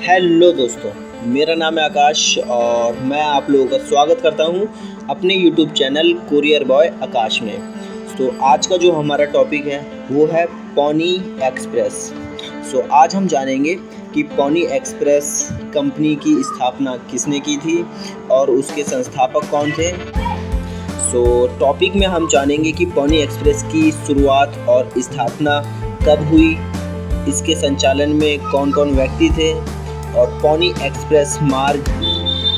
Hello दोस्तों, मेरा नाम है आकाश और मैं आप लोगों का स्वागत करता हूं अपने यूट्यूब चैनल कुरियर बॉय आकाश में। तो आज का जो हमारा टॉपिक है वो है पोनी एक्सप्रेस। आज हम जानेंगे कि पोनी एक्सप्रेस कंपनी की स्थापना किसने की थी और उसके संस्थापक कौन थे। टॉपिक में हम जानेंगे कि पोनी एक्सप्रेस की शुरुआत और स्थापना कब हुई, इसके संचालन में कौन कौन व्यक्ति थे और पोनी एक्सप्रेस मार्ग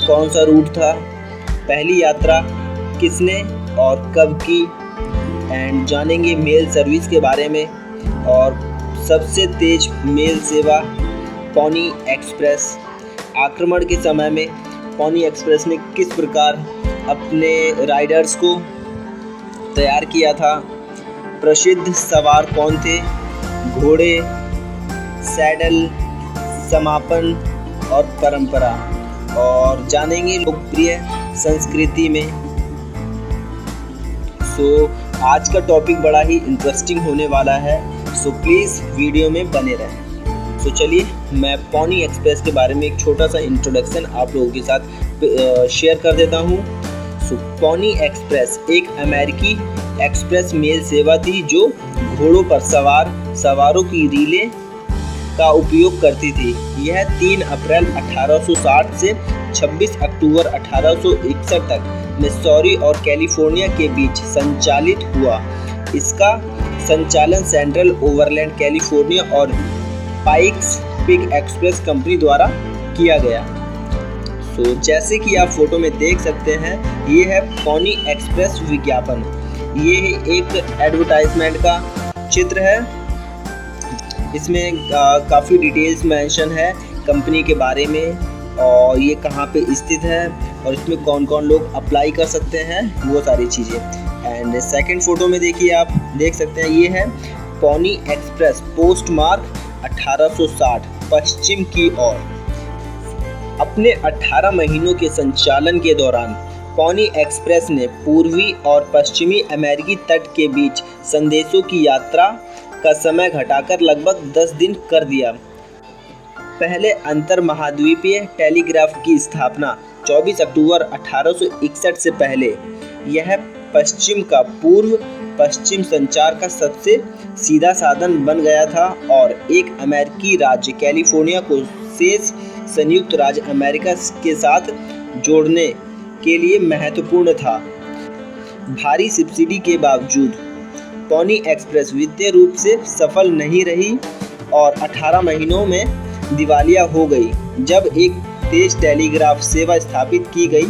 कौन सा रूट था, पहली यात्रा किसने और कब की, एंड जानेंगे मेल सर्विस के बारे में और सबसे तेज मेल सेवा पोनी एक्सप्रेस। आक्रमण के समय में पोनी एक्सप्रेस ने किस प्रकार अपने राइडर्स को तैयार किया था, प्रसिद्ध सवार कौन थे, घोड़े, सैडल, समापन और परंपरा, और जानेंगे लोकप्रिय संस्कृति में। आज का टॉपिक बड़ा ही इंटरेस्टिंग होने वाला है, प्लीज़ वीडियो में बने रहें। चलिए मैं पोनी एक्सप्रेस के बारे में एक छोटा सा इंट्रोडक्शन आप लोगों के साथ शेयर कर देता हूँ। पोनी एक्सप्रेस एक अमेरिकी एक्सप्रेस मेल सेवा थी जो घोड़ों पर सवारों की रिले का उपयोग करती थी। यह 3 अप्रैल 1860 से 26 अक्टूबर 1861 तक मिसौरी और कैलिफोर्निया के बीच संचालित हुआ। इसका संचालन सेंट्रल ओवरलैंड कैलिफोर्निया और पाइक्स पीक एक्सप्रेस कंपनी द्वारा किया गया। जैसे कि आप फोटो में देख सकते हैं, ये है पोनी एक्सप्रेस विज्ञापन। ये एक एडवर्टाइजमेंट का चित्र है। इसमें काफ़ी डिटेल्स मेंशन है कंपनी के बारे में और ये कहाँ पे स्थित है और इसमें कौन कौन लोग अप्लाई कर सकते हैं, वो सारी चीज़ें। एंड सेकंड फोटो में देखिए, आप देख सकते हैं ये है पोनी एक्सप्रेस, पोस्ट मार्क 1860 पश्चिम की ओर। अपने 18 महीनों के संचालन के दौरान पोनी एक्सप्रेस ने पूर्वी और पश्चिमी अमेरिकी तट के बीच संदेशों की यात्रा का समय घटाकर लगभग 10 दिन कर दिया। पहले अंतर महाद्वीपीय टेलीग्राफ की स्थापना 24 अक्टूबर 1861 से पहले यह पश्चिम का पूर्व पश्चिम संचार का सबसे सीधा साधन बन गया था और एक अमेरिकी राज्य कैलिफोर्निया को शेष संयुक्त राज्य अमेरिका के साथ जोड़ने के लिए महत्वपूर्ण था। भारी सब्सिडी के बावजूद पोनी एक्सप्रेस वित्तीय रूप से सफल नहीं रही और 18 महीनों में दिवालिया हो गई। जब एक तेज टेलीग्राफ सेवा स्थापित की गई,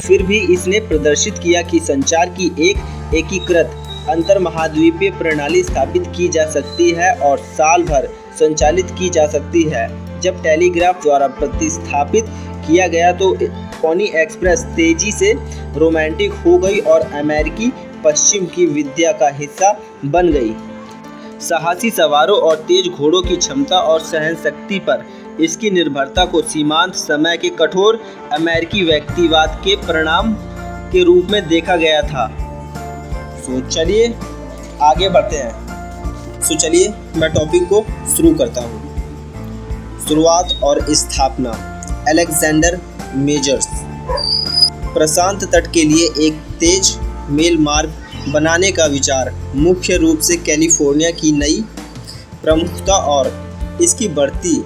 फिर भी इसने प्रदर्शित किया कि संचार की एक एकीकृत अंतर महाद्वीपीय प्रणाली स्थापित की जा सकती है और साल भर संचालित की जा सकती है। जब टेलीग्राफ द्वारा प्रतिस्थापित किया गया तो पोनी एक्सप्रेस तेजी से रोमांटिक हो गई और अमेरिकी पश्चिम की विद्या का हिस्सा बन गई। साहसी सवारों और तेज घोड़ों की क्षमता और सहन शक्ति पर इसकी निर्भरता को सीमांत समय के कठोर अमेरिकी व्यक्तिवाद के परिणाम के रूप में देखा गया था। चलिए आगे बढ़ते हैं। चलिए मैं टॉपिक को शुरू करता हूँ। शुरुआत और स्थापना। अलेक्जेंडर मेजर्स प्रशांत तट के लिए एक तेज मेल मार्ग बनाने का विचार मुख्य रूप से कैलिफोर्निया की नई प्रमुखता और इसकी बढ़ती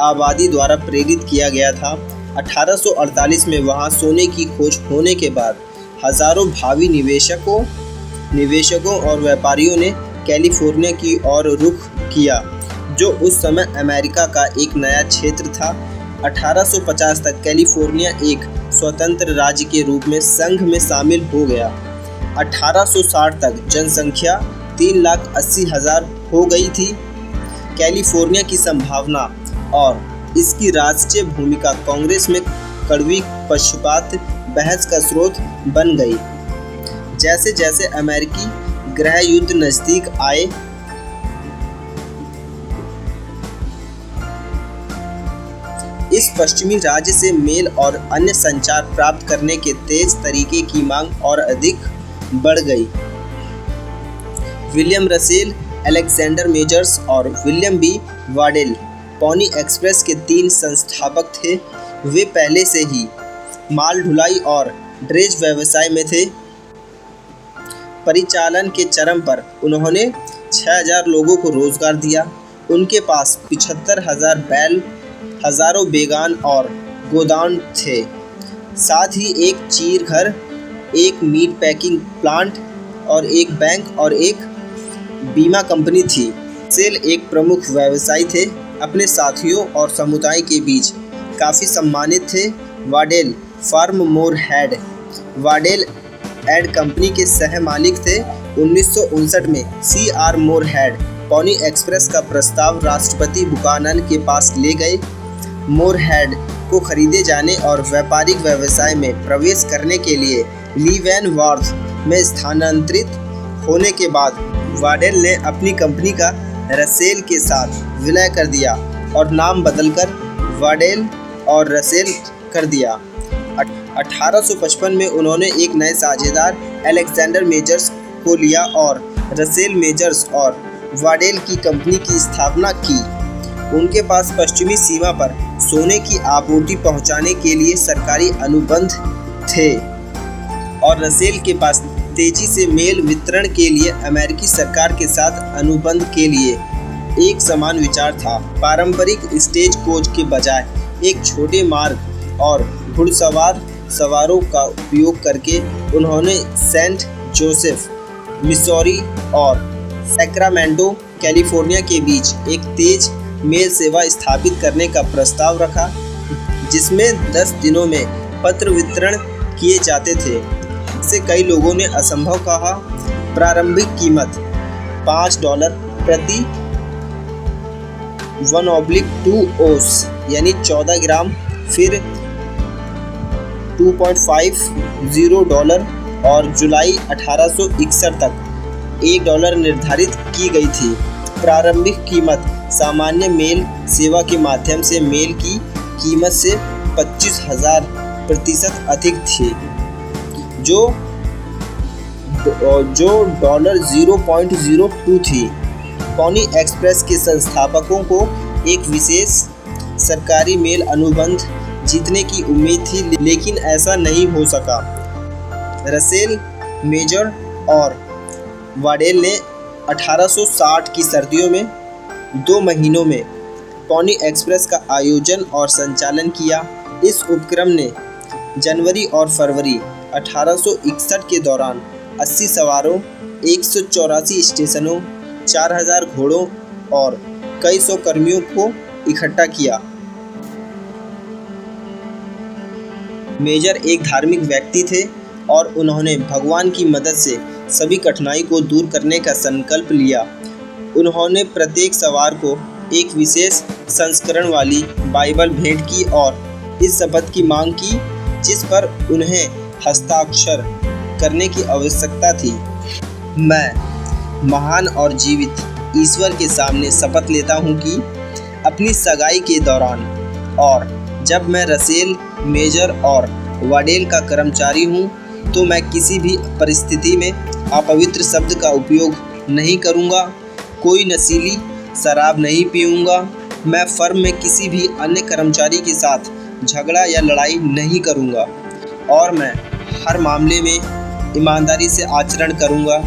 आबादी द्वारा प्रेरित किया गया था। 1848 में वहां सोने की खोज होने के बाद हजारों भावी निवेशकों और व्यापारियों ने कैलिफोर्निया की ओर रुख किया, जो उस समय अमेरिका का एक नया क्षेत्र था। 1850 तक कैलिफोर्निया एक स्वतंत्र राज्य के रूप में संघ में शामिल हो गया। 1860 तक जनसंख्या 3,80,000 हो गई थी। कैलिफोर्निया की संभावना और इसकी राष्ट्रीय भूमिका कांग्रेस में कड़वी पक्षपात बहस का स्रोत बन गई। जैसे जैसे अमेरिकी गृह युद्ध नजदीक आए, इस पश्चिमी राज्य से मेल और अन्य संचार प्राप्त करने के तेज तरीके की मांग और अधिक बढ़ गई। विलियम रसेल, अलेक्जेंडर मेजर्स और William B Waddell Pony Express के 3 संस्थापक थे। वे पहले से ही माल ढुलाई और ड्रेज व्यवसाय में थे। परिचालन के चरम पर उन्होंने 6000 लोगों को रोजगार दिया। उनके पास 75,000 बैल, हजारों बेगान और गोदाम थे। साथ ही एक चीर घर, एक मीट पैकिंग प्लांट और एक बैंक और एक बीमा कंपनी थी। सेल एक प्रमुख व्यवसायी थे। अपने साथियों और समुदाय के बीच काफ़ी सम्मानित थे। Waddell farm more head Waddell add company के सह मालिक थे। 1959 में C.R. More head pony express का प्रस्ताव राष्ट्रपति बुकानन के पास ले गए। मोर हेड को खरीदे जाने और व्यापारिक व्यवसाय में प्रवेश करने के लिए लीवेनवॉर्थ में स्थानांतरित होने के बाद वाडेल ने अपनी कंपनी का रसेल के साथ विलय कर दिया और नाम बदलकर वाडेल और रसेल कर दिया। 1855 में उन्होंने एक नए साझेदार अलेक्जेंडर मेजर्स को लिया और रसेल मेजर्स और वाडेल की कंपनी की स्थापना की। उनके पास पश्चिमी सीमा पर सोने की आपूर्ति पहुंचाने के लिए सरकारी अनुबंध थे और रसेल के पास तेजी से मेल वितरण के लिए अमेरिकी सरकार के साथ अनुबंध के लिए एक समान विचार था। पारंपरिक स्टेज कोच के बजाय एक छोटे मार्ग और घुड़सवार सवारों का उपयोग करके उन्होंने सेंट जोसेफ, मिसौरी और सैक्रामेंटो, कैलिफोर्निया के बीच एक तेज मेल सेवा स्थापित करने का प्रस्ताव रखा, जिसमें 10 दिनों में पत्र वितरण किए जाते थे। इसे कई लोगों ने असंभव कहा। प्रारंभिक कीमत $5 प्रति 1/2 ओस यानी 14 ग्राम, फिर $2.50 और जुलाई 1861 तक $1 निर्धारित की गई थी। प्रारंभिक कीमत सामान्य मेल सेवा के माध्यम से मेल की कीमत से 25,000% अधिक थी, जो $0.02 थी। पॉनी एक्सप्रेस के संस्थापकों को एक विशेष सरकारी मेल अनुबंध जीतने की उम्मीद थी, लेकिन ऐसा नहीं हो सका। रसेल, मेजर और वाडेल ने 1860 की सर्दियों में 2 महीनों में पॉनी एक्सप्रेस का आयोजन और संचालन किया। इस उपक्रम ने जनवरी और फरवरी 1861 के दौरान 80 सवारों, 184 स्टेशनों, 4000 घोड़ों और कई सौ कर्मियों को इकट्ठा किया। मेजर एक धार्मिक व्यक्ति थे और उन्होंने भगवान की मदद से सभी कठिनाई को दूर करने का संकल्प लिया। उन्होंने प्रत्येक सवार को एक विशेष संस्करण वाली बाइबल भेंट की और इस शपथ की मांग की, जिस पर उन्हें हस्ताक्षर करने की आवश्यकता थी। मैं महान और जीवित ईश्वर के सामने शपथ लेता हूँ कि अपनी सगाई के दौरान और जब मैं रसेल, मेजर और वाडेल का कर्मचारी हूँ, तो मैं किसी भी परिस्थिति में अपवित्र शब्द का उपयोग नहीं करूँगा, कोई नशीली शराब नहीं पीऊँगा, मैं फर्म में किसी भी अन्य कर्मचारी के साथ झगड़ा या लड़ाई नहीं करूँगा और मैं हर मामले में ईमानदारी से आचरण करूँगा,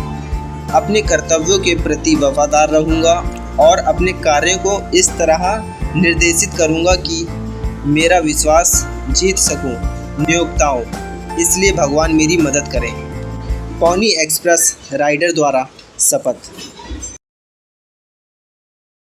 अपने कर्तव्यों के प्रति वफादार रहूँगा और अपने कार्यों को इस तरह निर्देशित करूँगा कि मेरा विश्वास जीत सकूँ नियोक्ताओं, इसलिए भगवान मेरी मदद करें। पॉनी एक्सप्रेस राइडर द्वारा शपथ।